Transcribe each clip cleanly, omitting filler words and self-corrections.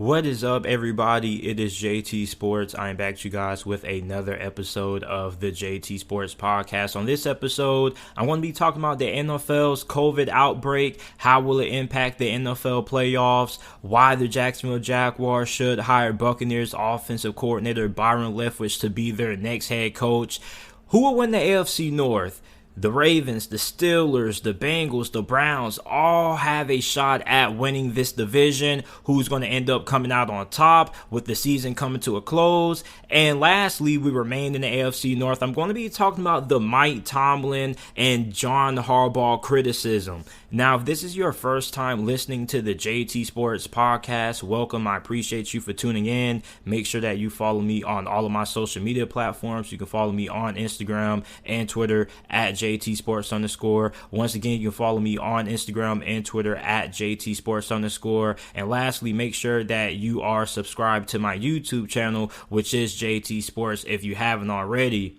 What is up, everybody? It is JT Sports. I am back to you guys with another episode of the JT Sports Podcast. On this episode, I want to be talking about the NFL's COVID outbreak. How will it impact the NFL playoffs? Why the Jacksonville Jaguars should hire Buccaneers offensive coordinator Byron Leftwich to be their next head coach. Who will win the AFC North? The Ravens, the Steelers, the Bengals, the Browns all have a shot at winning this division. Who's going to end up coming out on top with the season coming to a close? And lastly, we remain in the AFC North. I'm going to be talking about the Mike Tomlin and John Harbaugh criticism. Now, if this is your first time listening to the JT Sports Podcast, welcome. I appreciate you for tuning in. Make sure that you follow me on all of my social media platforms. You can follow me on Instagram and Twitter at JT Sports _. Once again, you can follow me on Instagram and Twitter at JT Sports _. And lastly, make sure that you are subscribed to my YouTube channel, which is JT Sports, if you haven't already.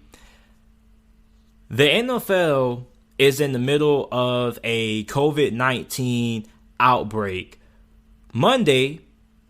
The NFL is in the middle of a COVID-19 outbreak. Monday,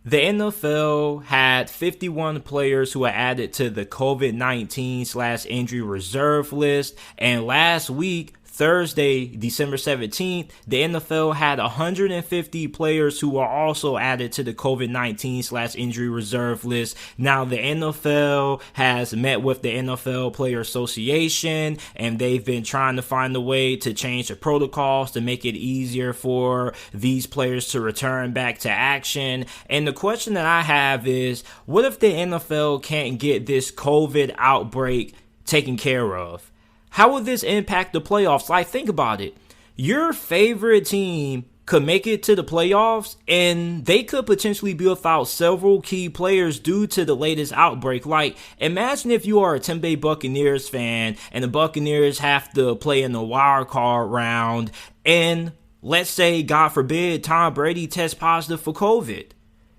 the NFL had 51 players who were added to the COVID-19/injury reserve list. And last week, Thursday, December 17th, the NFL had 150 players who were also added to the COVID-19/injury reserve list. Now, the NFL has met with the NFL Player Association, and they've been trying to find a way to change the protocols to make it easier for these players to return back to action. And the question that I have is, what if the NFL can't get this COVID outbreak taken care of? How will this impact the playoffs? Like, think about it. Your favorite team could make it to the playoffs, and they could potentially be without several key players due to the latest outbreak. Like, imagine if you are a Tampa Bay Buccaneers fan, and the Buccaneers have to play in the wild card round, and let's say, God forbid, Tom Brady tests positive for COVID.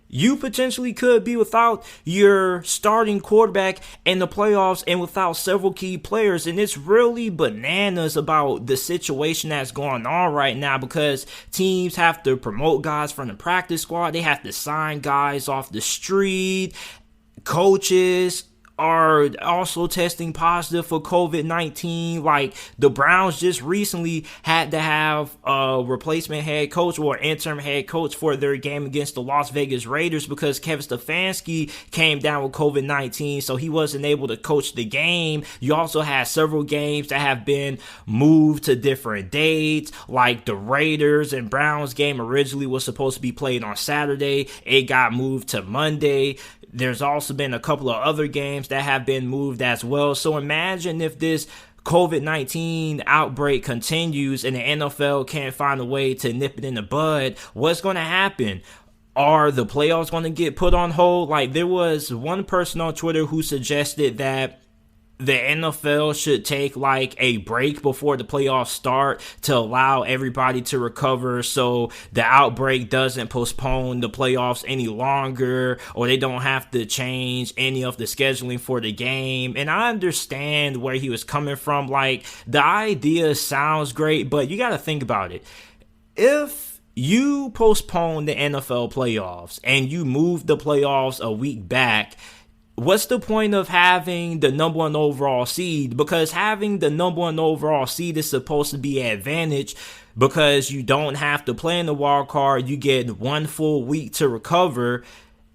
You potentially could be without your starting quarterback in the playoffs and without several key players. And it's really bananas about the situation that's going on right now, because teams have to promote guys from the practice squad. They have to sign guys off the street. Coaches are also testing positive for COVID-19. Like, the Browns just recently had to have a replacement head coach or interim head coach for their game against the Las Vegas Raiders because Kevin Stefanski came down with COVID-19, so he wasn't able to coach the game. You also had several games that have been moved to different dates, like the Raiders and Browns game originally was supposed to be played on Saturday. It got moved to Monday. There's also been a couple of other games that have been moved as well. So imagine if this COVID-19 outbreak continues and the NFL can't find a way to nip it in the bud. What's going to happen? Are the playoffs going to get put on hold? Like, there was one person on Twitter who suggested that the NFL should take like a break before the playoffs start to allow everybody to recover, so the outbreak doesn't postpone the playoffs any longer, or they don't have to change any of the scheduling for the game. And I understand where he was coming from. Like, the idea sounds great, but you got to think about it. If you postpone the NFL playoffs and you move the playoffs a week back, what's the point of having the number one overall seed? Because having the number one overall seed is supposed to be an advantage because you don't have to play in the wild card. You get 1 full week to recover.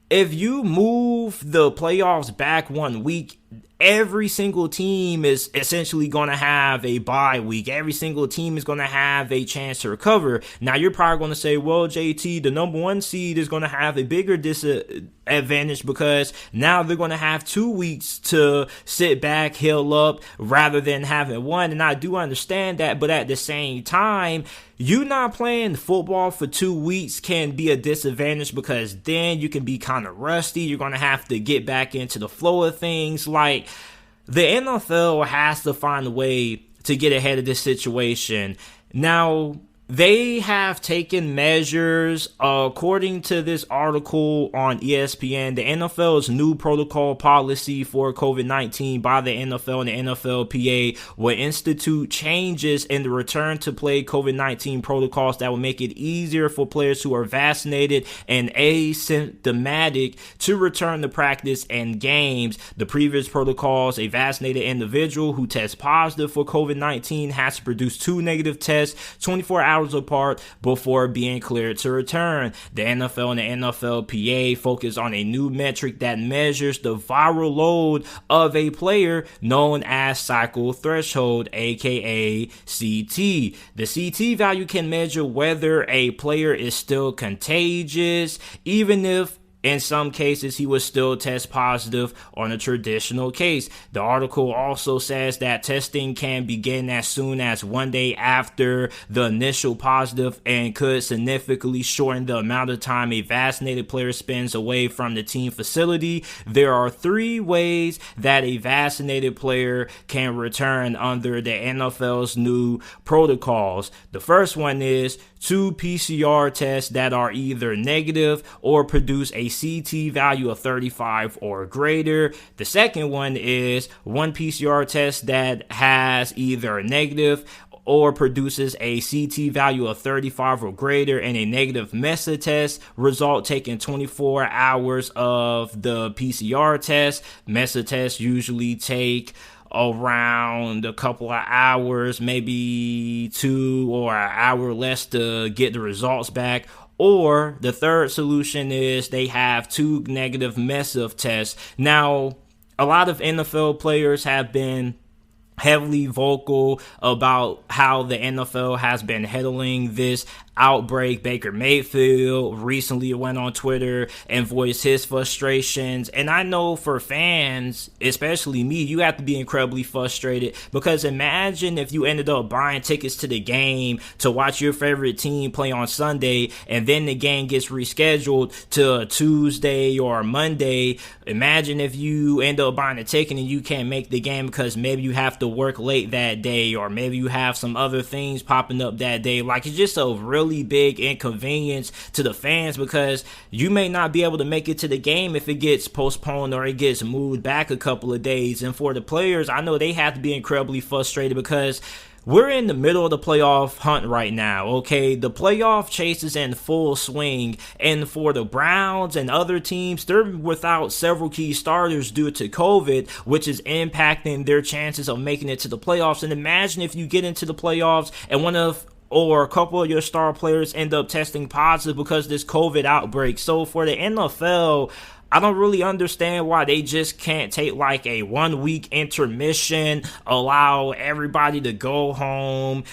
If you move the playoffs back 1 week, every single team is essentially going to have a bye week. Every single team is going to have a chance to recover. Now, you're probably going to say, well, JT, the number one seed is going to have a bigger disadvantage because now they're going to have 2 weeks to sit back, heal up, rather than having one. And I do understand that, but at the same time, you not playing football for 2 weeks can be a disadvantage because then you can be kind of rusty. You're going to have to get back into the flow of things. Like, the NFL has to find a way to get ahead of this situation. Now, they have taken measures, according to this article on ESPN, the NFL's new protocol policy for COVID-19 by the NFL and the NFLPA will institute changes in the return to play COVID-19 protocols that will make it easier for players who are vaccinated and asymptomatic to return to practice and games. The previous protocols, a vaccinated individual who tests positive for COVID-19 has to produce 2 negative tests 24 hours apart before being cleared to return. The NFL and the NFLPA focus on a new metric that measures the viral load of a player known as cycle threshold, aka CT. The CT value can measure whether a player is still contagious, even if in some cases, he would still test positive on a traditional case. The article also says that testing can begin as soon as 1 day after the initial positive and could significantly shorten the amount of time a vaccinated player spends away from the team facility. There are 3 ways that a vaccinated player can return under the NFL's new protocols. The first one is 2 PCR tests that are either negative or produce a CT value of 35 or greater. The second one is 1 PCR test that has either a negative or produces a CT value of 35 or greater, and a negative MESA test result taking 24 hours of the PCR test. MESA tests usually take around a couple of hours, maybe 2 or an hour less to get the results back. Or the third solution is they have 2 negative MESA tests. Now, a lot of NFL players have been heavily vocal about how the NFL has been handling this outbreak. Baker Mayfield recently went on Twitter and voiced his frustrations. And I know for fans, especially me, you have to be incredibly frustrated, because imagine if you ended up buying tickets to the game to watch your favorite team play on Sunday, and then the game gets rescheduled to a Tuesday or a Monday. Imagine if you end up buying a ticket and you can't make the game because maybe you have to work late that day, or maybe you have some other things popping up that day. Like, it's just a really big inconvenience to the fans, because you may not be able to make it to the game if it gets postponed or it gets moved back a couple of days. And for the players, I know they have to be incredibly frustrated, because we're in the middle of the playoff hunt right now, okay? The playoff chase is in full swing, and for the Browns and other teams, they're without several key starters due to COVID, which is impacting their chances of making it to the playoffs. And imagine if you get into the playoffs and a couple of your star players end up testing positive because of this COVID outbreak. So for the NFL, I don't really understand why they just can't take like a 1 week intermission, allow everybody to go home,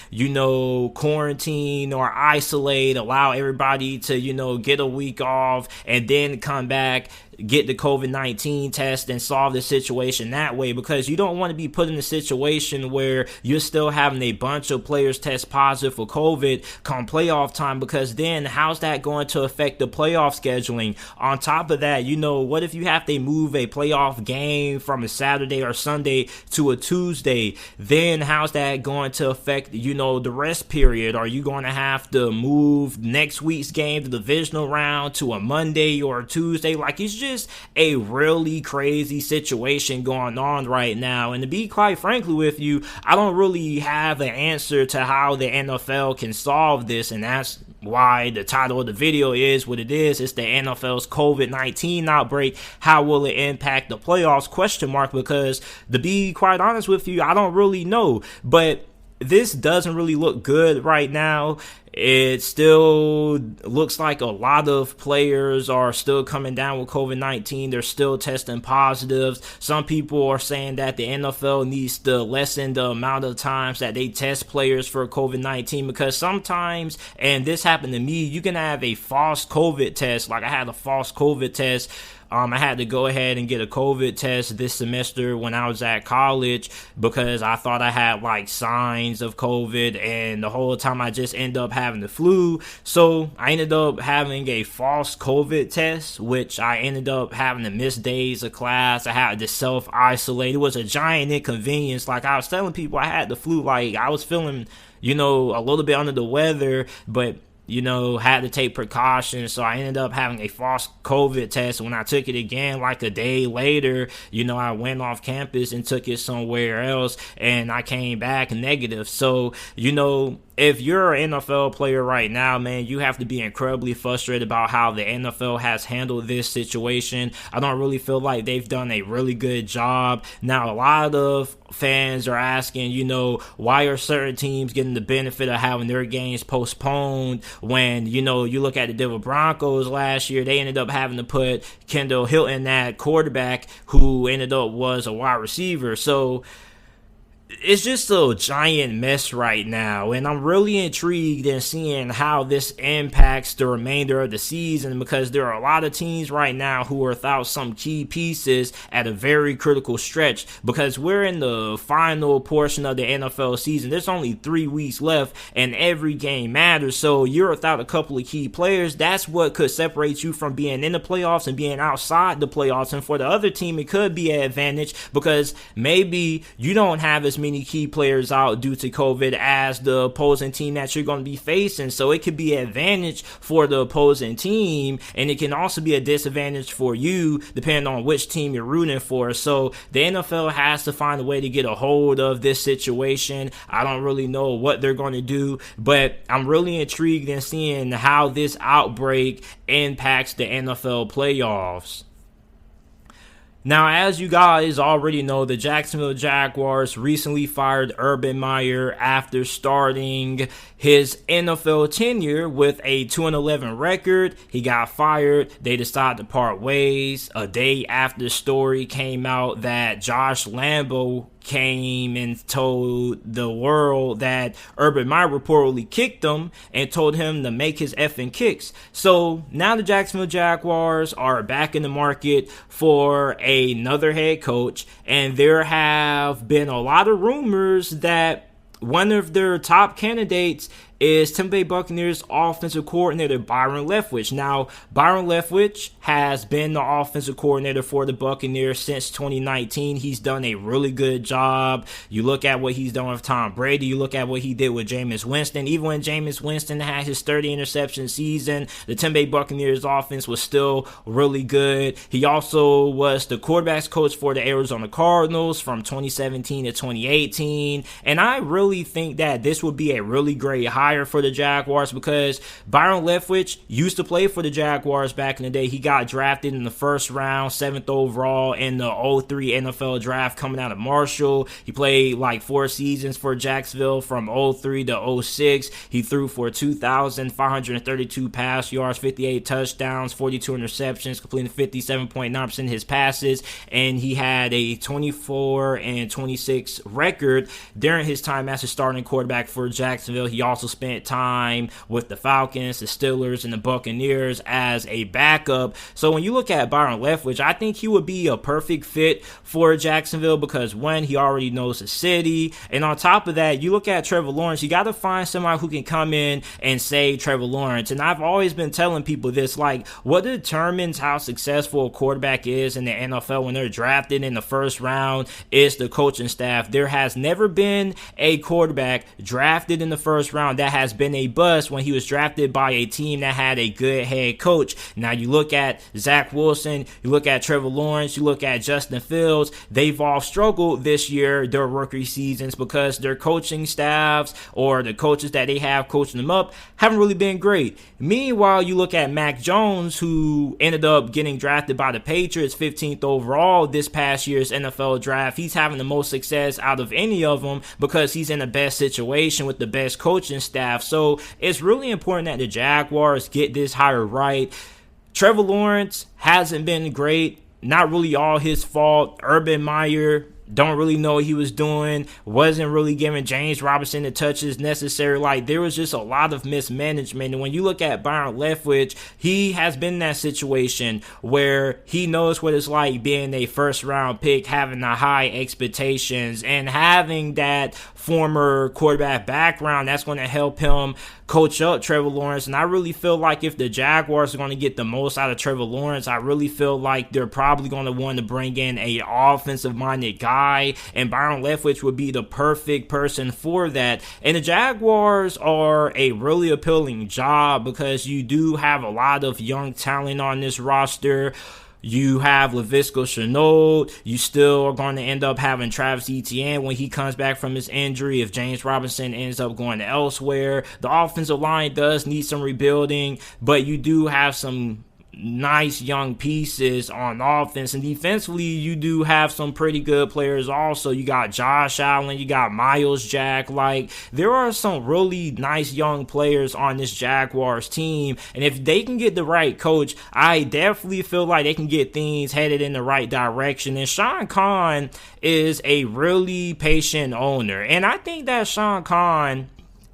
quarantine or isolate, allow everybody to, get a week off and then come back, get the COVID-19 test and solve the situation that way, because you don't want to be put in a situation where you're still having a bunch of players test positive for COVID come playoff time, because then how's that going to affect the playoff scheduling? On top of that, what if you have to move a playoff game from a Saturday or Sunday to a Tuesday? Then how's that going to affect, the rest period? Are you going to have to move next week's game, the divisional round, to a Monday or a Tuesday? Like, it's just a really crazy situation going on right now. And to be quite frankly with you, I don't really have an answer to how the NFL can solve this, and that's why the title of the video is what it is. It's the NFL's COVID-19 outbreak. How will it impact the playoffs? ? Because to be quite honest with you, I don't really know. But this doesn't really look good right now. It still looks like a lot of players are still coming down with COVID-19. They're still testing positives. Some people are saying that the NFL needs to lessen the amount of times that they test players for COVID-19, because sometimes, and this happened to me, you can have a false COVID test. Like, I had a false COVID test I had to go ahead and get a COVID test this semester when I was at college because I thought I had like signs of COVID, and the whole time I just ended up having the flu. So I ended up having a false COVID test, which I ended up having to miss days of class. I had to self-isolate. It was a giant inconvenience. Like I was telling people I had the flu, like I was feeling, a little bit under the weather, but had to take precautions. So I ended up having a false COVID test. When I took it again, like a day later, I went off campus and took it somewhere else, and I came back negative. So, if you're an NFL player right now, man, you have to be incredibly frustrated about how the NFL has handled this situation. I don't really feel like they've done a really good job. Now, a lot of fans are asking, why are certain teams getting the benefit of having their games postponed when, you look at the Denver Broncos last year, they ended up having to put Kendall Hilton at quarterback, who ended up was a wide receiver. So it's just a giant mess right now, and I'm really intrigued in seeing how this impacts the remainder of the season, because there are a lot of teams right now who are without some key pieces at a very critical stretch, because we're in the final portion of the NFL season. There's only 3 weeks left, and every game matters. So you're without a couple of key players. That's what could separate you from being in the playoffs and being outside the playoffs. And for the other team, it could be an advantage, because maybe you don't have as many key players out due to COVID as the opposing team that you're going to be facing. So it could be an advantage for the opposing team, and it can also be a disadvantage for you depending on which team you're rooting for. So the NFL has to find a way to get a hold of this situation. I don't really know what they're going to do, but I'm really intrigued in seeing how this outbreak impacts the NFL playoffs. Now, as you guys already know, the Jacksonville Jaguars recently fired Urban Meyer after starting his NFL tenure with a 2-11 record. He got fired. They decided to part ways a day after the story came out that Josh Lambo came and told the world that Urban Meyer reportedly kicked him and told him to make his effing kicks. So now the Jacksonville Jaguars are back in the market for another head coach, and there have been a lot of rumors that one of their top candidates is Tampa Bay Buccaneers offensive coordinator Byron Leftwich. Now, Byron Leftwich has been the offensive coordinator for the Buccaneers since 2019. He's done a really good job. You look at what he's done with Tom Brady. You look at what he did with Jameis Winston. Even when Jameis Winston had his 30 interception season, the Tampa Bay Buccaneers offense was still really good. He also was the quarterbacks coach for the Arizona Cardinals from 2017 to 2018. And I really think that this would be a really great hire for the Jaguars, because Byron Leftwich used to play for the Jaguars back in the day. He got drafted in the first round, 7th overall in the 03 NFL draft coming out of Marshall. He played like 4 seasons for Jacksonville from 03 to 06. He threw for 2,532 pass yards, 58 touchdowns, 42 interceptions, completing 57.9% of his passes, and he had a 24-26 record during his time as a starting quarterback for Jacksonville. He also spent time with the Falcons, the Steelers, and the Buccaneers as a backup. So when you look at Byron Leftwich, I think he would be a perfect fit for Jacksonville, because one, he already knows the city, and on top of that, you look at Trevor Lawrence, you got to find somebody who can come in and save Trevor Lawrence. And I've always been telling people this, like, what determines how successful a quarterback is in the NFL when they're drafted in the first round is the coaching staff. There has never been a quarterback drafted in the first round that has been a bust when he was drafted by a team that had a good head coach. Now you look at Zach Wilson, you look at Trevor Lawrence, you look at Justin Fields. They've all struggled this year, their rookie seasons, because their coaching staffs or the coaches that they have coaching them up haven't really been great. Meanwhile, you look at Mac Jones, who ended up getting drafted by the Patriots 15th overall this past year's NFL draft. He's having the most success out of any of them because he's in the best situation with the best coaching staff. So it's really important that the Jaguars get this hire right. Trevor Lawrence hasn't been great. Not really all his fault. Urban Meyer don't really know what he was doing, wasn't really giving James Robinson the touches necessary. Like, there was just a lot of mismanagement. And when you look at Byron Leftwich, he has been in that situation where he knows what it's like being a first round pick, having the high expectations, and having that former quarterback background. That's going to help him coach up Trevor Lawrence. And I really feel like if the Jaguars are going to get the most out of Trevor Lawrence, I really feel like they're probably going to want to bring in a offensive-minded guy, and Byron Leftwich would be the perfect person for that. And the Jaguars are a really appealing job because you do have a lot of young talent on this roster. You have Laviska Shenault. You still are going to end up having Travis Etienne when he comes back from his injury if James Robinson ends up going elsewhere. The offensive line does need some rebuilding, but you do have some nice young pieces on offense, and defensively you do have some pretty good players also. You got Josh Allen, you got Miles Jack. Like, there are some really nice young players on this Jaguars team, and if they can get the right coach, I definitely feel like they can get things headed in the right direction. And Sean Khan is a really patient owner, and I think that Sean Khan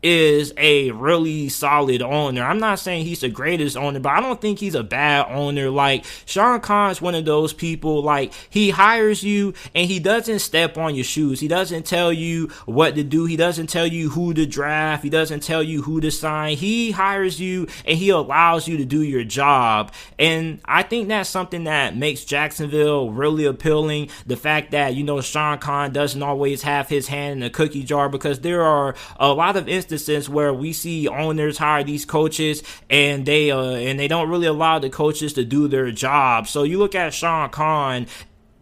is a really solid owner. I'm not saying he's the greatest owner, but I don't think he's a bad owner. Like, Sean Khan's one of those people, like, he hires you and he doesn't step on your shoes. He doesn't tell you what to do. He doesn't tell you who to draft. He doesn't tell you who to sign. He hires you and he allows you to do your job. And I think that's something that makes Jacksonville really appealing. The fact that, Sean Khan doesn't always have his hand in the cookie jar, because there are a lot of instances where we see owners hire these coaches and they don't really allow the coaches to do their job. So you look at Sean Khan,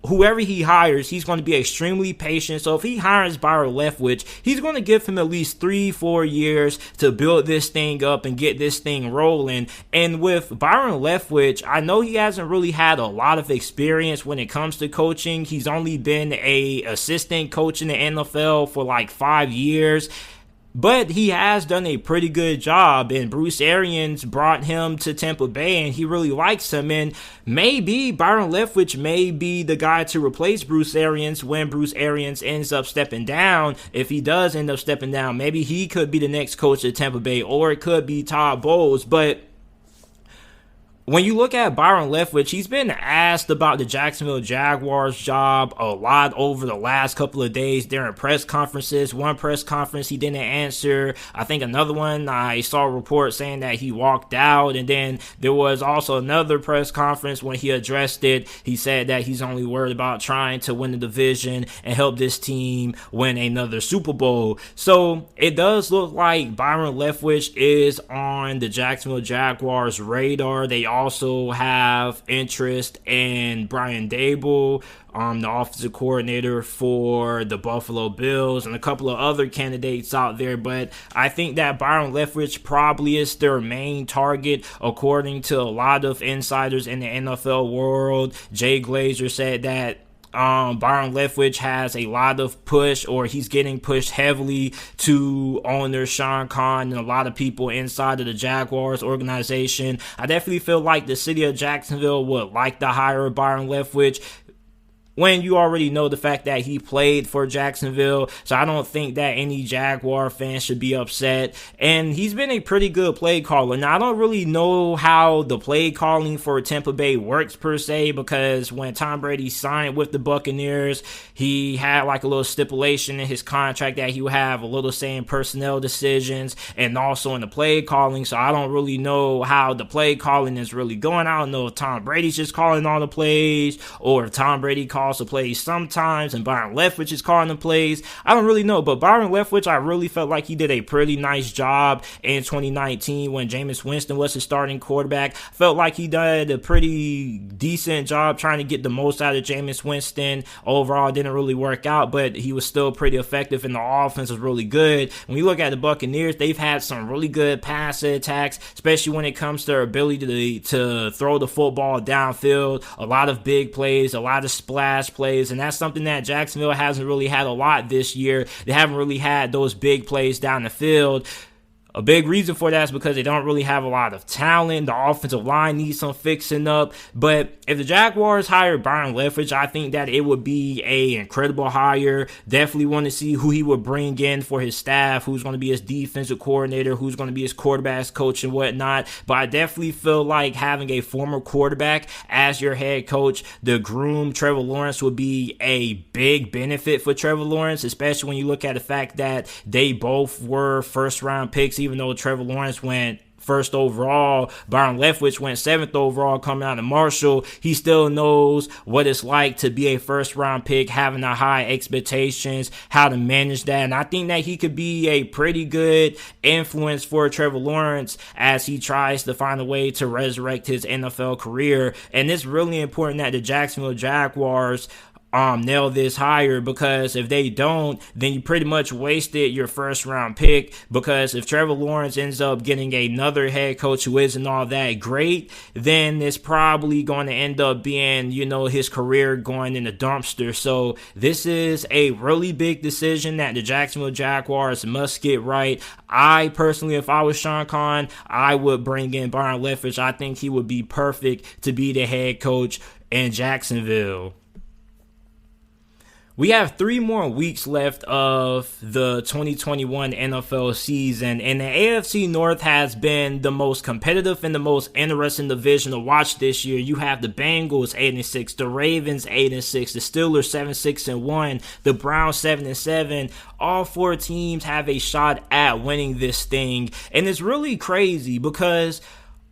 whoever he hires, he's going to be extremely patient. So if he hires Byron Leftwich, he's going to give him at least 3-4 years to build this thing up and get this thing rolling. And with Byron Leftwich, I know he hasn't really had a lot of experience when it comes to coaching. He's only been a assistant coach in the NFL for like 5 years. But he has done a pretty good job, and Bruce Arians brought him to Tampa Bay, and he really likes him. And maybe Byron Leftwich may be the guy to replace Bruce Arians when Bruce Arians ends up stepping down. If he does end up stepping down, maybe he could be the next coach at Tampa Bay, or it could be Todd Bowles. But when you look at Byron Leftwich, he's been asked about the Jacksonville Jaguars job a lot over the last couple of days during press conferences. One press conference he didn't answer. I think another one, I saw a report saying that he walked out. And then there was also another press conference when he addressed it. He said that he's only worried about trying to win the division and help this team win another Super Bowl. So it does look like Byron Leftwich is on the Jacksonville Jaguars radar. They also have interest in Brian Dable, the offensive coordinator for the Buffalo Bills, and a couple of other candidates out there. But I think that Byron Leftwich probably is their main target, according to a lot of insiders in the NFL world. Jay Glazer said that Byron Leftwich has a lot of push, or he's getting pushed heavily to owner Sean Khan and a lot of people inside of the Jaguars organization. I definitely feel like the city of Jacksonville would like to hire Byron Leftwich, when you already know the fact that he played for Jacksonville. So I don't think that any Jaguar fans should be upset. And he's been a pretty good play caller. Now, I don't really know how the play calling for Tampa Bay works per se, because when Tom Brady signed with the Buccaneers, he had like a little stipulation in his contract that he would have a little say in personnel decisions and also in the play calling. So I don't really know how the play calling is really going. I don't know if Tom Brady's just calling all the plays, or if Tom Brady calls the plays sometimes and Byron Leftwich is calling the plays. I don't really know, but Byron Leftwich, I really felt like he did a pretty nice job in 2019 when Jameis Winston was his starting quarterback. Felt like he did a pretty decent job trying to get the most out of Jameis Winston. Overall, it didn't really work out, but he was still pretty effective, and the offense was really good. When you look at the Buccaneers, they've had some really good pass attacks, especially when it comes to their ability to throw the football downfield. A lot of big plays, a lot of splash plays, and that's something that Jacksonville hasn't really had a lot this year. They haven't really had those big plays down the field. A big reason for that is because they don't really have a lot of talent. The offensive line needs some fixing up. But if the Jaguars hire Byron Leftwich, I think that it would be an incredible hire. Definitely want to see who he would bring in for his staff, who's going to be his defensive coordinator, who's going to be his quarterback's coach and whatnot. But I definitely feel like having a former quarterback as your head coach, the groom Trevor Lawrence, would be a big benefit for Trevor Lawrence, especially when you look at the fact that they both were first-round picks. Even though Trevor Lawrence went first overall, Byron Leftwich went 7th overall coming out of Marshall. He still knows what it's like to be a first-round pick, having a high expectations, how to manage that. And I think that he could be a pretty good influence for Trevor Lawrence as he tries to find a way to resurrect his NFL career. And it's really important that the Jacksonville Jaguars nail this hire, because if they don't, then you pretty much wasted your first round pick. Because if Trevor Lawrence ends up getting another head coach who isn't all that great, then it's probably going to end up being, his career going in the dumpster. So this is a really big decision that the Jacksonville Jaguars must get right. I personally, if I was Sean Khan, I would bring in Byron Leftwich. I think he would be perfect to be the head coach in Jacksonville. We have 3 more weeks left of the 2021 NFL season, and the AFC North has been the most competitive and the most interesting division to watch this year. You have the Bengals 8-6, the Ravens 8-6, the Steelers 7-6-1, the Browns 7-7. All 4 teams have a shot at winning this thing, and it's really crazy because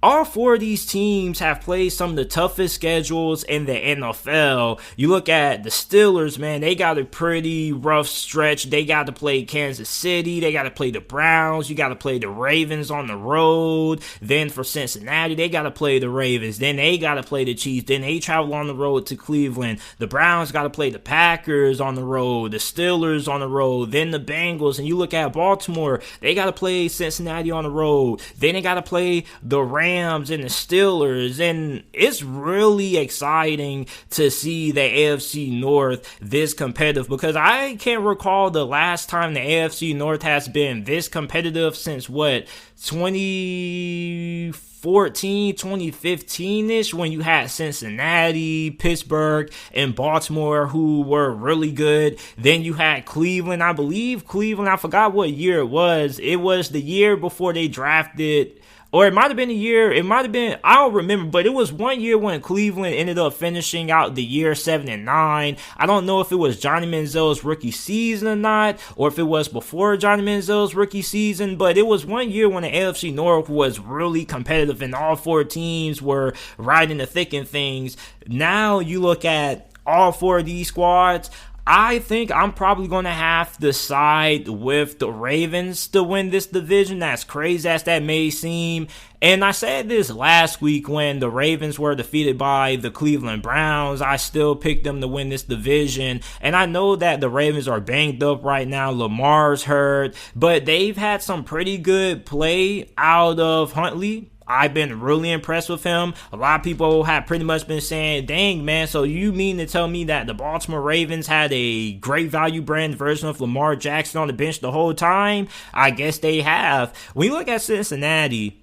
all 4 of these teams have played some of the toughest schedules in the NFL. You look at the Steelers, man, they got a pretty rough stretch. They got to play Kansas City. They got to play the Browns. You got to play the Ravens on the road. Then for Cincinnati, they got to play the Ravens. Then they got to play the Chiefs. Then they travel on the road to Cleveland. The Browns got to play the Packers on the road. The Steelers on the road. Then the Bengals. And you look at Baltimore, they got to play Cincinnati on the road. Then they got to play the Rams and the Steelers, and it's really exciting to see the AFC North this competitive, because I can't recall the last time the AFC North has been this competitive since 2014, 2015-ish, when you had Cincinnati, Pittsburgh, and Baltimore who were really good. Then you had Cleveland. I believe Cleveland, I forgot what year it was. It was the year before they drafted, or it might have been I don't remember, but it was one year when Cleveland ended up finishing out the year 7-9. I don't know if it was Johnny Manziel's rookie season or not, or if it was before Johnny Manziel's rookie season, but it was one year when the AFC North was really competitive and all 4 teams were right in the thick of things. Now you look at all 4 of these squads, I think I'm probably going to have to side with the Ravens to win this division, as crazy as that may seem. And I said this last week when the Ravens were defeated by the Cleveland Browns. I still picked them to win this division. And I know that the Ravens are banged up right now. Lamar's hurt, but they've had some pretty good play out of Huntley. I've been really impressed with him. A lot of people have pretty much been saying, dang, man, so you mean to tell me that the Baltimore Ravens had a great value brand version of Lamar Jackson on the bench the whole time? I guess they have. When you look at Cincinnati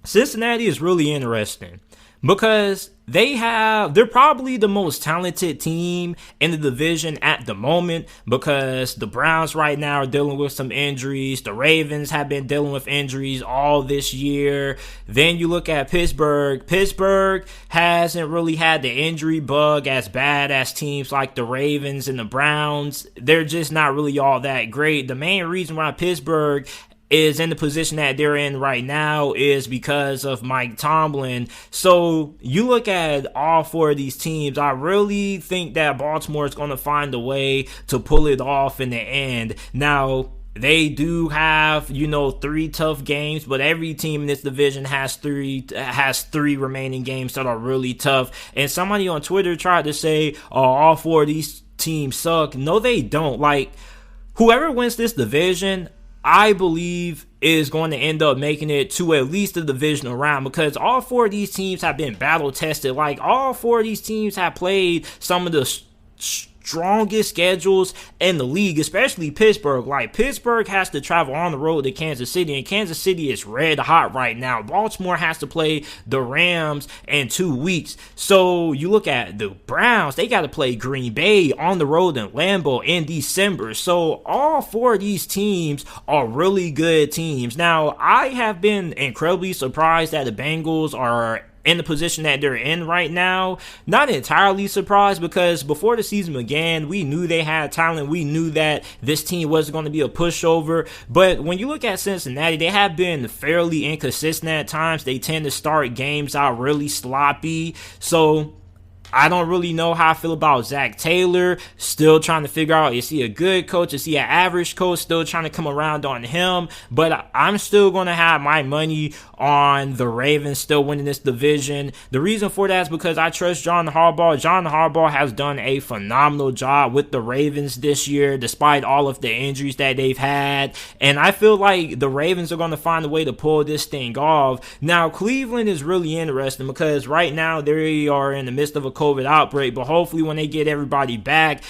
is really interesting because they're probably the most talented team in the division at the moment, because the Browns right now are dealing with some injuries. The Ravens have been dealing with injuries all this year. Then you look at Pittsburgh. Pittsburgh hasn't really had the injury bug as bad as teams like the Ravens and the Browns. They're just not really all that great. The main reason why Pittsburgh is in the position that they're in right now is because of Mike Tomlin. So you look at all 4 of these teams, I really think that Baltimore is going to find a way to pull it off in the end. Now, they do have, 3 tough games, but every team in this division has three remaining games that are really tough. And somebody on Twitter tried to say, oh, all 4 of these teams suck. No, they don't. Like, whoever wins this division, I believe, is going to end up making it to at least the divisional round, because all 4 of these teams have been battle tested. Like, all 4 of these teams have played some of the strongest schedules in the league, especially Pittsburgh. Like, Pittsburgh has to travel on the road to Kansas City, and Kansas City is red hot right now. Baltimore has to play the Rams in 2 weeks. So you look at the Browns, they got to play Green Bay on the road in Lambeau in December. So all four of these teams are really good teams. Now, I have been incredibly surprised that the Bengals are in the position that they're in right now. Not entirely surprised, because before the season began, we knew they had talent. We knew that this team wasn't going to be a pushover. But when you look at Cincinnati, they have been fairly inconsistent at times. They tend to start games out really sloppy. So I don't really know how I feel about Zach Taylor. Still trying to figure out, is he a good coach? Is he an average coach? Still trying to come around on him. But I'm still going to have my money on the Ravens still winning this division. The reason for that is because I trust John Harbaugh. John Harbaugh has done a phenomenal job with the Ravens this year, despite all of the injuries that they've had. And I feel like the Ravens are going to find a way to pull this thing off. Now, Cleveland is really interesting, because right now they are in the midst of a COVID outbreak, but hopefully when they get everybody back,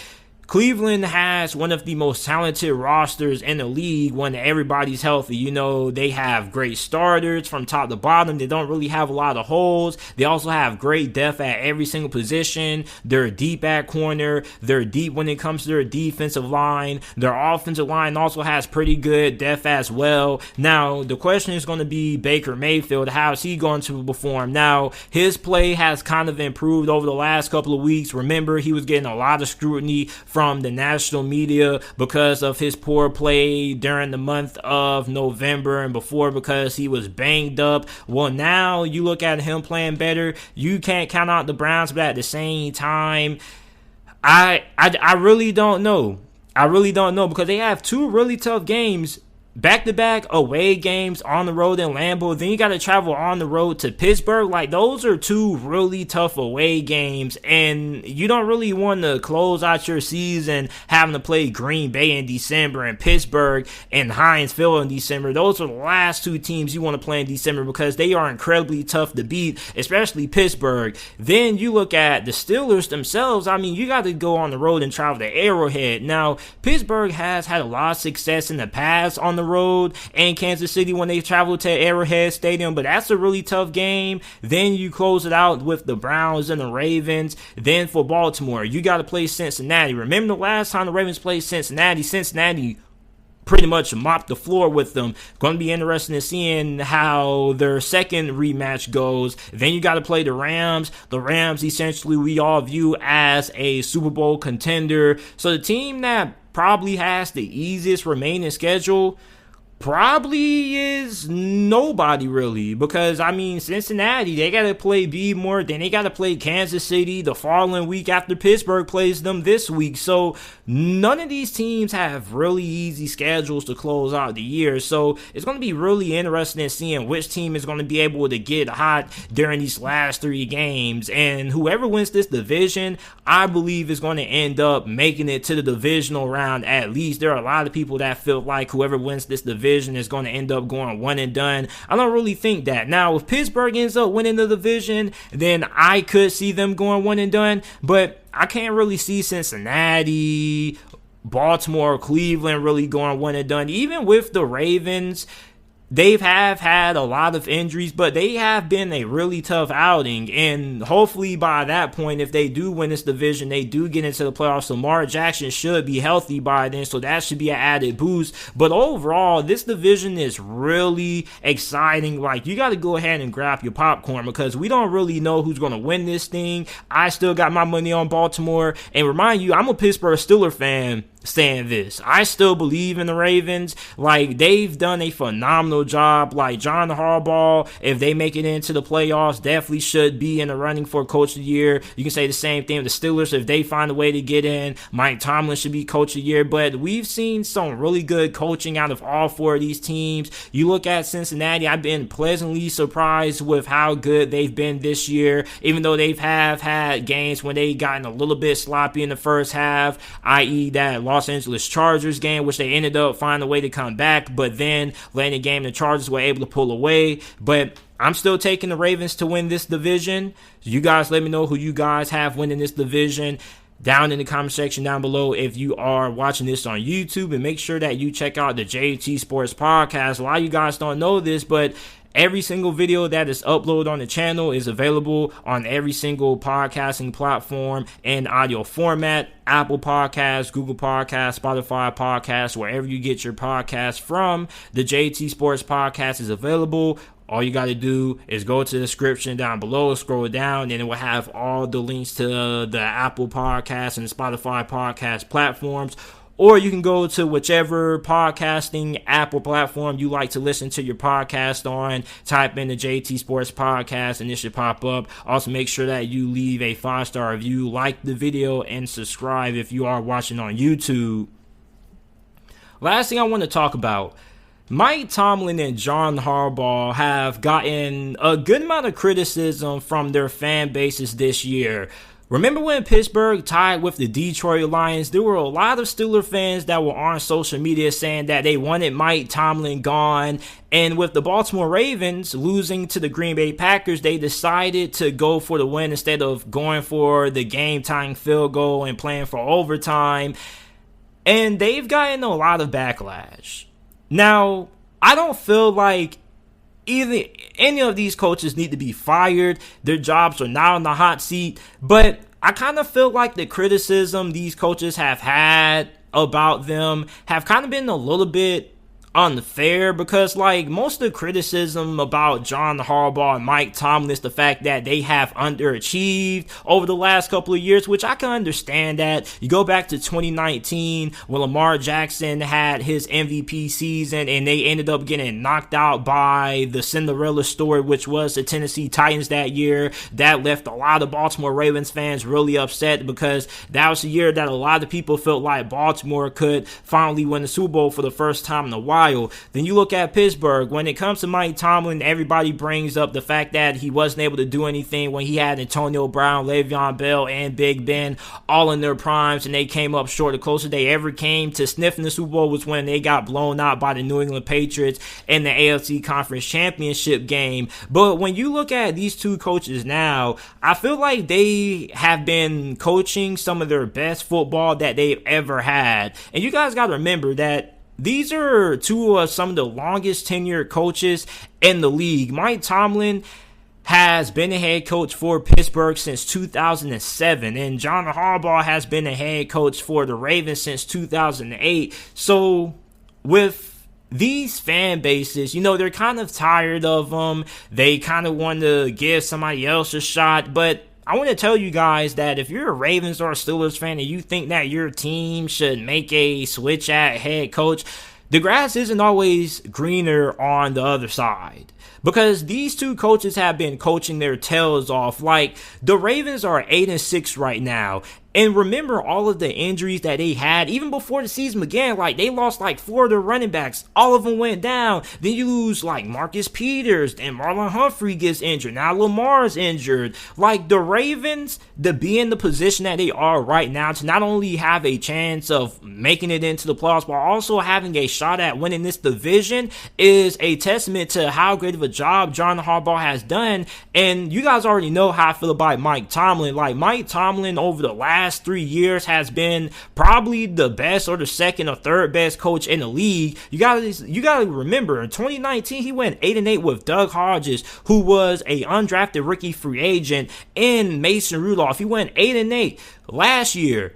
Cleveland has one of the most talented rosters in the league when everybody's healthy. You know, they have great starters from top to bottom. They don't really have a lot of holes. They also have great depth at every single position. They're deep at corner. They're deep when it comes to their defensive line. Their offensive line also has pretty good depth as well. Now, the question is going to be Baker Mayfield. How is he going to perform? Now, his play has kind of improved over the last couple of weeks. Remember, he was getting a lot of scrutiny from the national media because of his poor play during the month of November and before, because he was banged up. Well, now you look at him playing better. You can't count out the Browns, but at the same time, I really don't know. I really don't know, because they have two really tough games, back-to-back away games on the road in Lambeau. Then you got to travel on the road to Pittsburgh. Like, those are two really tough away games, and you don't really want to close out your season having to play Green Bay in December and Pittsburgh and Heinz Field in December. Those are the last two teams you want to play in December, because they are incredibly tough to beat, especially Pittsburgh. Then you look at the Steelers themselves. I mean, you got to go on the road and travel to Arrowhead. Now, Pittsburgh has had a lot of success in the past on the road, and Kansas City when they travel to Arrowhead Stadium, but that's a really tough game. Then you close it out with the Browns and the Ravens. Then for Baltimore, you got to play Cincinnati. Remember the last time the Ravens played Cincinnati? Cincinnati pretty much mopped the floor with them. Going to be interesting to seeing how their second rematch goes. Then you got to play the Rams. The Rams, essentially, we all view as a Super Bowl contender. So the team that probably has the easiest remaining schedule probably is nobody, really, because I mean, Cincinnati, they got to play Baltimore, then they got to play Kansas City the following week after Pittsburgh plays them this week. So none of these teams have really easy schedules to close out the year. So it's going to be really interesting in seeing which team is going to be able to get hot during these last three games, and whoever wins this division, I believe, is going to end up making it to the divisional round at least. There are a lot of people that feel like whoever wins this division is going to end up going one and done. I don't really think that. Now, if Pittsburgh ends up winning the division, then I could see them going one and done, but I can't really see Cincinnati, Baltimore, Cleveland really going one and done. Even with the Ravens, they have had a lot of injuries, but they have been a really tough outing. And hopefully by that point, if they do win this division, they do get into the playoffs. Lamar Jackson should be healthy by then, so that should be an added boost. But overall, this division is really exciting. Like, you got to go ahead and grab your popcorn, because we don't really know who's going to win this thing. I still got my money on Baltimore. And remind you, I'm a Pittsburgh Steelers fan saying this. I still believe in the Ravens. Like, they've done a phenomenal job. Like, John Harbaugh, if they make it into the playoffs, definitely should be in the running for Coach of the Year. You can say the same thing with the Steelers. If they find a way to get in, Mike Tomlin should be Coach of the Year. But we've seen some really good coaching out of all four of these teams. You look at Cincinnati, I've been pleasantly surprised with how good they've been this year, even though they've had games when they've gotten a little bit sloppy in the first half, i.e. that Los Angeles Chargers game, which they ended up finding a way to come back, but then late in the game, the Chargers were able to pull away. But I'm still taking the Ravens to win this division. You guys let me know who you guys have winning this division. down in the comment section down below if you are watching this on YouTube, and make sure that you check out the JT Sports Podcast. A lot of you guys don't know this, but every single video that is uploaded on the channel is available on every single podcasting platform in audio format. Apple Podcasts, Google Podcasts, Spotify Podcasts, wherever you get your podcasts from, the JT Sports Podcast is available. All you got to do is go to the description down below, scroll down, and it will have all the links to the Apple Podcasts and Spotify Podcast platforms. Or you can go to whichever podcasting app or platform you like to listen to your podcast on. Type in the JT Sports Podcast and it should pop up. Also, make sure that you leave a 5-star review, like the video, and subscribe if you are watching on YouTube. Last thing I want to talk about. Mike Tomlin and John Harbaugh have gotten a good amount of criticism from their fan bases this year. Remember when Pittsburgh tied with the Detroit Lions? There were a lot of Steelers fans that were on social media saying that they wanted Mike Tomlin gone. And with the Baltimore Ravens losing to the Green Bay Packers, they decided to go for the win instead of going for the game-tying field goal and playing for overtime. And they've gotten a lot of backlash. Now, I don't feel like either any of these coaches need to be fired. Their jobs are not on the hot seat. But I kind of feel like the criticism these coaches have had about them have kind of been a little bit unfair, because like most of the criticism about John Harbaugh and Mike Tomlin is the fact that they have underachieved over the last couple of years, which I can understand that. You go back to 2019 when Lamar Jackson had his MVP season and they ended up getting knocked out by the Cinderella story, which was the Tennessee Titans that year. That left a lot of Baltimore Ravens fans really upset, because that was the year that a lot of people felt like Baltimore could finally win the Super Bowl for the first time in a while. Then you look at Pittsburgh. When it comes to Mike Tomlin, everybody brings up the fact that he wasn't able to do anything when he had Antonio Brown, Le'Veon Bell, and Big Ben all in their primes, and they came up short. The closest they ever came to sniffing the Super Bowl was when they got blown out by the New England Patriots in the AFC Conference Championship game. But when you look at these two coaches now, I feel like they have been coaching some of their best football that they've ever had. And you guys got to remember that these are two of some of the longest tenured coaches in the league. Mike Tomlin has been a head coach for Pittsburgh since 2007, and John Harbaugh has been a head coach for the Ravens since 2008. So with these fan bases, you know, they're kind of tired of them. They kind of want to give somebody else a shot, but I want to tell you guys that if you're a Ravens or a Steelers fan and you think that your team should make a switch at head coach, the grass isn't always greener on the other side. Because these two coaches have been coaching their tails off. Like, the Ravens are 8-6 right now. And remember all of the injuries that they had even before the season began. Like, they lost like 4 of their running backs. All of them went down. Then you lose like Marcus Peters. Then Marlon Humphrey gets injured. Now Lamar's injured. Like, the Ravens, to be in the position that they are right now, to not only have a chance of making it into the playoffs, but also having a shot at winning this division, is a testament to how great of a job John Harbaugh has done. And you guys already know how I feel about Mike Tomlin. Like, Mike Tomlin over the last 3 years has been probably the best or the second or third best coach in the league. You gotta remember, in 2019 he went 8-8 with Doug Hodges, who was a undrafted rookie free agent, and Mason Rudolph. He went 8-8 last year.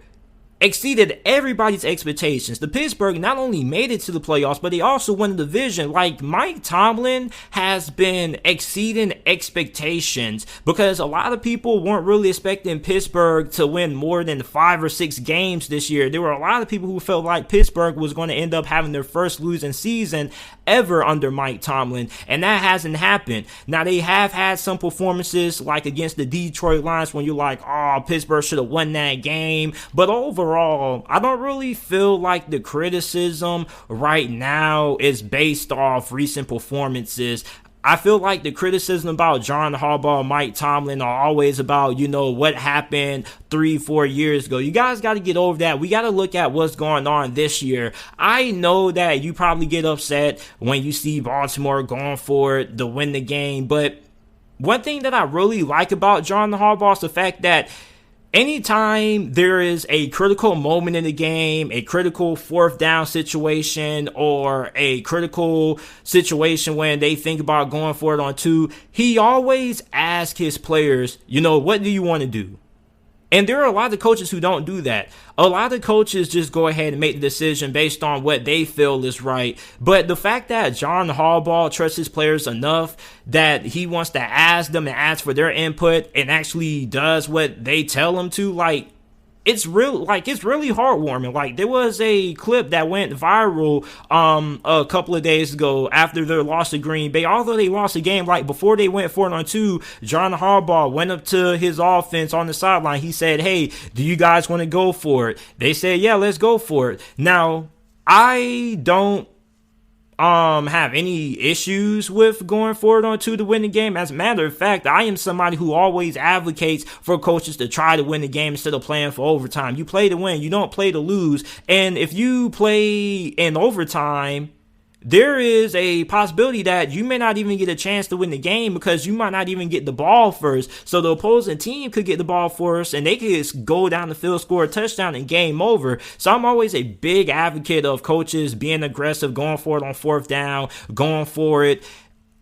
Exceeded everybody's expectations. The Pittsburgh not only made it to the playoffs, but they also won the division. Like, Mike Tomlin has been exceeding expectations, because a lot of people weren't really expecting Pittsburgh to win more than 5 or 6 games this year. There were a lot of people who felt like Pittsburgh was going to end up having their first losing season ever under Mike Tomlin, and that hasn't happened. Now, they have had some performances like against the Detroit Lions when you're like, oh, Pittsburgh should have won that game, but overall, I don't really feel like the criticism right now is based off recent performances. I feel like the criticism about John Harbaugh, Mike Tomlin are always about, you know, what happened 3-4 years ago. You guys got to get over that. We got to look at what's going on this year. I know that you probably get upset when you see Baltimore going for it to win the game, but one thing that I really like about John Harbaugh is the fact that anytime there is a critical moment in the game, a critical fourth down situation, or a critical situation when they think about going for it on 2, he always asks his players, what do you want to do? And there are a lot of coaches who don't do that. A lot of coaches just go ahead and make the decision based on what they feel is right. But the fact that John Harbaugh trusts his players enough that he wants to ask them and ask for their input and actually does what they tell him to, it's really heartwarming. There was a clip that went viral a couple of days ago after their loss to Green Bay. Although they lost the game, before they went 4-2, John Harbaugh went up to his offense on the sideline. He said, "Hey, do you guys want to go for it?" They said, "Yeah, let's go for it." Now, I don't have any issues with going forward on 2 to win the game. As a matter of fact, I am somebody who always advocates for coaches to try to win the game instead of playing for overtime. You play to win, you don't play to lose. And if you play in overtime, there is a possibility that you may not even get a chance to win the game because you might not even get the ball first. So the opposing team could get the ball first and they could just go down the field, score a touchdown, and game over. So I'm always a big advocate of coaches being aggressive, going for it on fourth down, going for it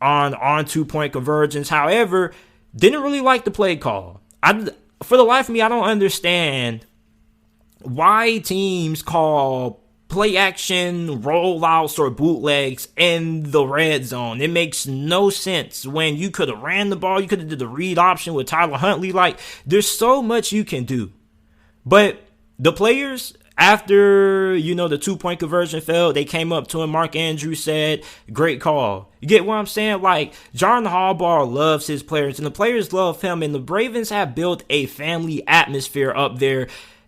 on 2-point conversions. However, didn't really like the play call. For the life of me, I don't understand why teams call play action, rollouts, or bootlegs in the red zone. It makes no sense when you could have ran the ball. You could have did the read option with Tyler Huntley. There's so much you can do. But the players, after, the 2-point conversion failed, they came up to him. Mark Andrews said, "Great call." You get what I'm saying? John Harbaugh loves his players, and the players love him, and the Ravens have built a family atmosphere up there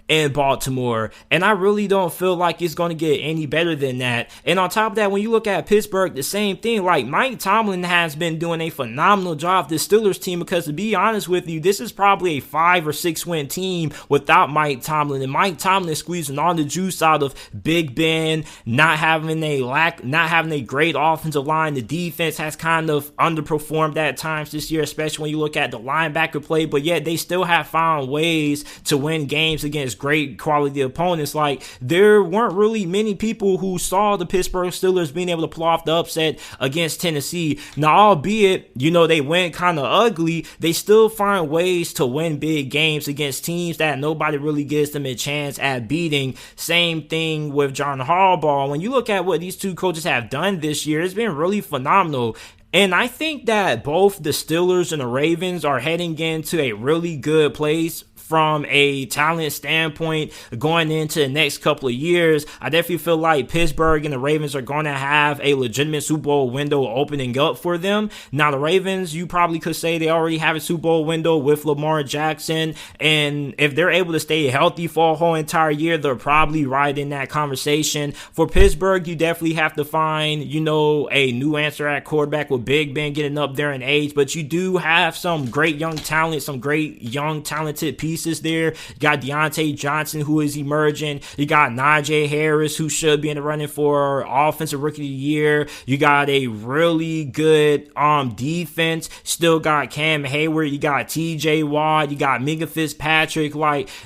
in Baltimore, and I really don't feel like it's going to get any better than that. And on top of that, when you look at Pittsburgh, the same thing. Mike Tomlin has been doing a phenomenal job, this Steelers team, because to be honest with you, this is probably a 5 or 6 win team without Mike Tomlin, and Mike Tomlin is squeezing all the juice out of Big Ben, not having a great offensive line. The defense has kind of underperformed at times this year, especially when you look at the linebacker play, but yet they still have found ways to win games against great quality opponents. There weren't really many people who saw the Pittsburgh Steelers being able to pull off the upset against Tennessee. Now, albeit, they went kind of ugly, they still find ways to win big games against teams that nobody really gives them a chance at beating. Same thing with John Harbaugh. When you look at what these two coaches have done this year, it's been really phenomenal. And I think that both the Steelers and the Ravens are heading into a really good place from a talent standpoint going into the next couple of years. I definitely feel like Pittsburgh and the Ravens are going to have a legitimate Super Bowl window opening up for them. Now, the Ravens, you probably could say they already have a Super Bowl window with Lamar Jackson, and if they're able to stay healthy for a whole entire year, they're probably right in that conversation. For Pittsburgh, you definitely have to find, a new answer at quarterback with Big Ben getting up there in age, but you do have some great young talent, some great young talented pieces there. You got Deontay Johnson, who is emerging. You got Najee Harris, who should be in the running for Offensive Rookie of the Year. You got a really good defense. Still got Cam Hayward. You got TJ Watt. You got Minka Fitzpatrick.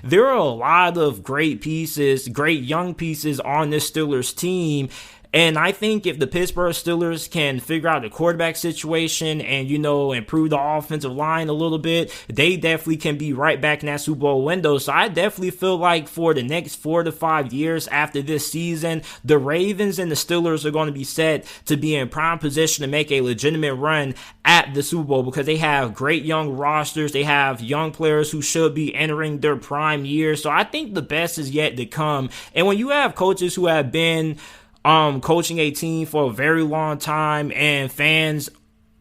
There are a lot of great pieces, great young pieces on this Steelers team. And I think if the Pittsburgh Steelers can figure out the quarterback situation and, improve the offensive line a little bit, they definitely can be right back in that Super Bowl window. So I definitely feel like for the next 4 to 5 years after this season, the Ravens and the Steelers are going to be set to be in prime position to make a legitimate run at the Super Bowl because they have great young rosters. They have young players who should be entering their prime years. So I think the best is yet to come. And when you have coaches who have been coaching a team for a very long time and fans,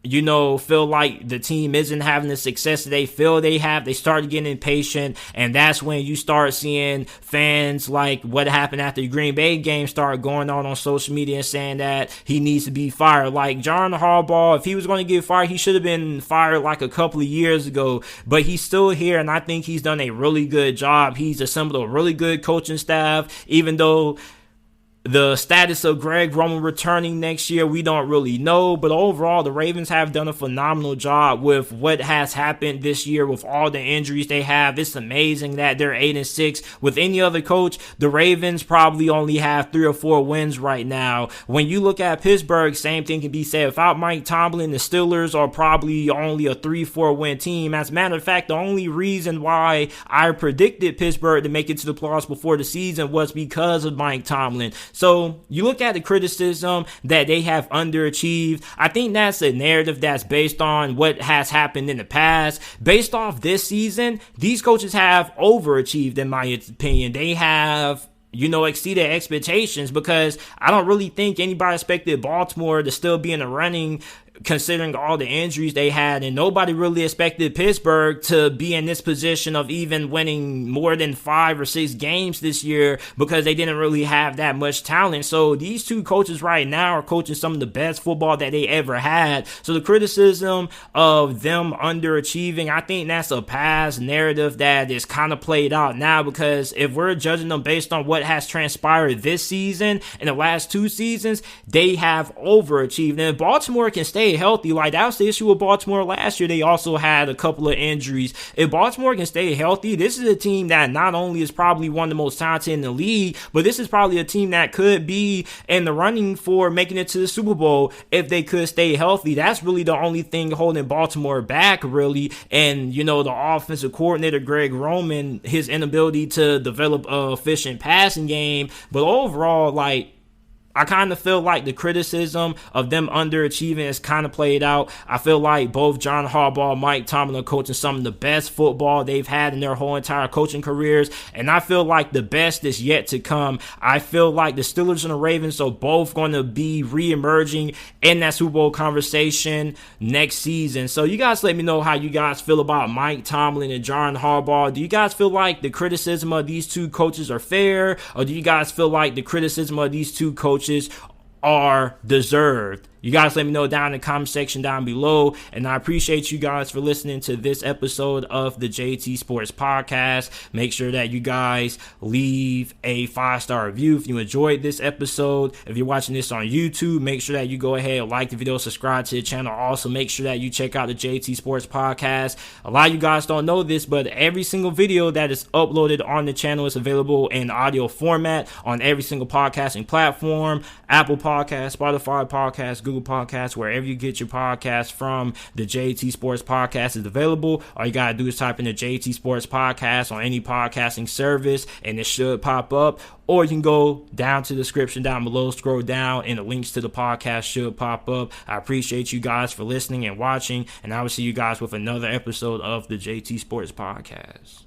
feel like the team isn't having the success that they feel they have, they start getting impatient, and that's when you start seeing fans like what happened after the Green Bay game start going on social media and saying that he needs to be fired. John Harbaugh, if he was going to get fired, he should have been fired a couple of years ago, but he's still here, and I think he's done a really good job. He's assembled a really good coaching staff, even though The status of Greg Roman returning next year, we don't really know. But overall, the Ravens have done a phenomenal job with what has happened this year with all the injuries they have. It's amazing that they're 8-6. With any other coach, the Ravens probably only have 3 or 4 wins right now. When you look at Pittsburgh, same thing can be said. Without Mike Tomlin, the Steelers are probably only a 3-4 win team. As a matter of fact, the only reason why I predicted Pittsburgh to make it to the playoffs before the season was because of Mike Tomlin. So you look at the criticism that they have underachieved. I think that's a narrative that's based on what has happened in the past. Based off this season, these coaches have overachieved, in my opinion. They have exceeded expectations, because I don't really think anybody expected Baltimore to still be in the running considering all the injuries they had, and nobody really expected Pittsburgh to be in this position of even winning more than 5 or 6 games this year, because they didn't really have that much talent. So these two coaches right now are coaching some of the best football that they ever had. So the criticism of them underachieving, I think that's a past narrative that is kind of played out now, because if we're judging them based on what has transpired this season and the last 2 seasons, they have overachieved. And if Baltimore can stay healthy, like that was the issue with Baltimore last year, they also had a couple of injuries. If Baltimore can stay healthy, this is a team that not only is probably one of the most talented in the league, but this is probably a team that could be in the running for making it to the Super Bowl if they could stay healthy. That's really the only thing holding Baltimore back, really. And the offensive coordinator Greg Roman, his inability to develop a efficient passing game. But overall, I kind of feel like the criticism of them underachieving is kind of played out. I feel like both John Harbaugh and Mike Tomlin are coaching some of the best football they've had in their whole entire coaching careers, and I feel like the best is yet to come. I feel like the Steelers and the Ravens are both going to be re-emerging in that Super Bowl conversation next season. So you guys let me know how you guys feel about Mike Tomlin and John Harbaugh. Do you guys feel like the criticism of these two coaches are fair, or do you guys feel like the criticism of these two coaches are deserved? You guys let me know down in the comment section down below. And I appreciate you guys for listening to this episode of the JT Sports Podcast. Make sure that you guys leave a 5-star review if you enjoyed this episode. If you're watching this on YouTube, make sure that you go ahead and like the video, subscribe to the channel. Also, make sure that you check out the JT Sports Podcast. A lot of you guys don't know this, but every single video that is uploaded on the channel is available in audio format on every single podcasting platform: Apple Podcasts, Spotify Podcasts, Google Podcasts, wherever you get your podcasts from. The JT Sports Podcast is available. All you gotta do is type in the JT Sports Podcast on any podcasting service and it should pop up. Or you can go down to the description down below, scroll down, and the links to the podcast should pop up. I appreciate you guys for listening and watching, and I will see you guys with another episode of the JT Sports Podcast.